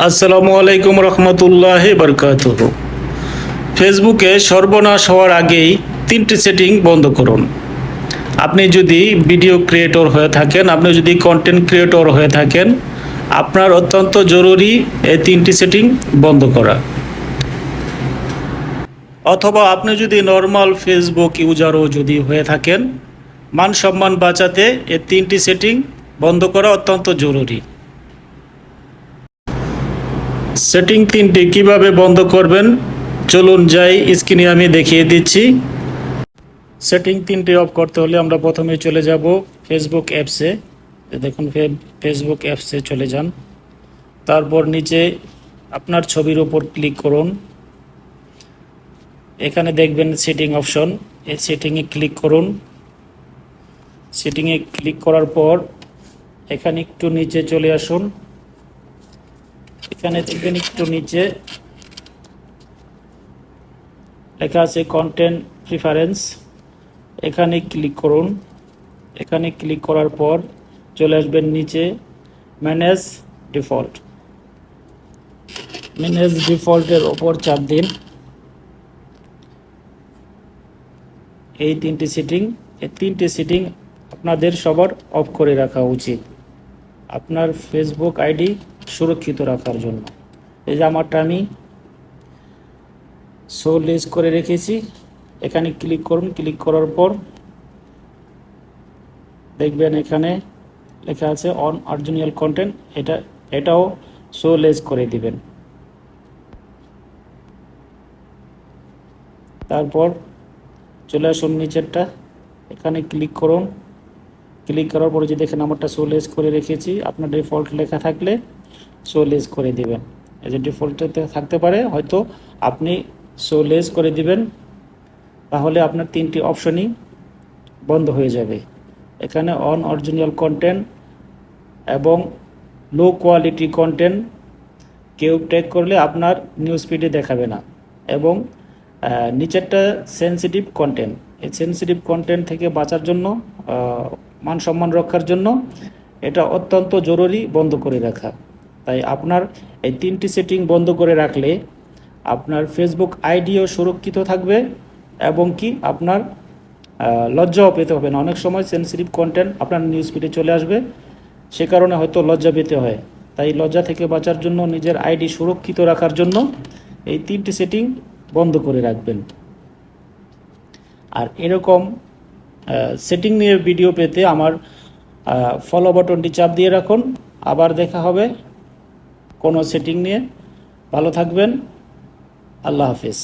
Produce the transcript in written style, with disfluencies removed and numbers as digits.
আসসালামু আলাইকুম রহমতুল্লাহি বারকাতুহু। ফেসবুকে সর্বনাশ হওয়ার আগেই তিনটি সেটিং বন্ধ করুন। আপনি যদি ভিডিও ক্রিয়েটর হয়ে থাকেন, আপনি যদি কন্টেন্ট ক্রিয়েটর হয়ে থাকেন, আপনার অত্যন্ত জরুরি এই তিনটি সেটিং বন্ধ করা। অথবা আপনি যদি নর্মাল ফেসবুক ইউজারও যদি হয়ে থাকেন, মান সম্মান বাঁচাতে এই তিনটি সেটিং বন্ধ করা অত্যন্ত জরুরি। সেটিং তিনটি কিভাবে বন্ধ করবেন চলুন যাই, স্ক্রিনে আমি দেখিয়ে দিচ্ছি। সেটিং তিনটি অফ করতে হলে আমরা প্রথমে চলে যাব ফেসবুক অ্যাপসে। দেখুন ফেসবুক অ্যাপসে চলে যান, তারপর নিচে আপনার ছবির ওপর ক্লিক করুন। এখানে দেখবেন সেটিং অপশন, এই সেটিংয়ে ক্লিক করুন। সেটিংয়ে ক্লিক করার পর এখানে একটু নিচে চলে আসুন। এখানে দেখবেন একটু নিচে লেখা আছে কন্টেন্ট প্রিফারেন্স, এখানে ক্লিক করুন। এখানে ক্লিক করার পর চলে আসবেন নিচে ম্যানেজ ডিফল্ট। ম্যানেজ ডিফল্টের ওপর চাপ দিন। এই তিনটি সেটিং আপনাদের সবার অফ করে রাখা উচিত, আপনার ফেসবুক আইডি সুরক্ষিত রাখার জন্য। এই যে আমারটা আমি শো লেস করে রেখেছি, এখানে ক্লিক করুন। ক্লিক করার পর দেখবেন এখানে লেখা আছে অন অরিজিনাল কন্টেন্ট, এটাও শো লেস করে দিবেন। তারপর চলে আসুন নিচেরটা, এখানে ক্লিক করুন। ক্লিক করার পরে যে দেখেন আমারটা শো লেস করে রেখেছি, আপনার ডিফল্ট লেখা থাকলে শো লেস করে দিবেন। এই যে ডিফল্টে থাকতে পারে, হয়তো আপনি শো লেস করে দিবেন, তাহলে আপনার তিনটি অপশনই বন্ধ হয়ে যাবে। এখানে অন অরিজিনাল কন্টেন্ট এবং লো কোয়ালিটি কন্টেন্ট কেউ ট্যাগ করলে আপনার নিউজ ফিডে দেখাবে না, এবং নিচেরটা সেন্সিটিভ কন্টেন্ট। এই সেন্সিটিভ কন্টেন্ট থেকে বাঁচার জন্য, মান সম্মান রক্ষার জন্য এটা অত্যন্ত জরুরি বন্ধ করে রাখা। তাই আপনার এই তিনটি সেটিং বন্ধ করে রাখলে আপনার ফেসবুক আইডিও সুরক্ষিত থাকবে, এবং কি আপনার লজ্জাও পেতে হবে না। অনেক সময় সেন্সিটিভ কন্টেন্ট আপনার নিউজ ফিডে চলে আসবে, সে কারণে হয়তো লজ্জা পেতে হয়। তাই লজ্জা থেকে বাঁচার জন্য, নিজের আইডি সুরক্ষিত রাখার জন্য এই তিনটি সেটিং বন্ধ করে রাখবেন। আর এরকম সেটিং নিয়ে ভিডিও পেতে আমার ফলো বাটনটি চাপ দিয়ে রাখুন। আবার দেখা হবে কোনো সেটিং নিয়ে। ভালো থাকবেন। আল্লাহ হাফিজ।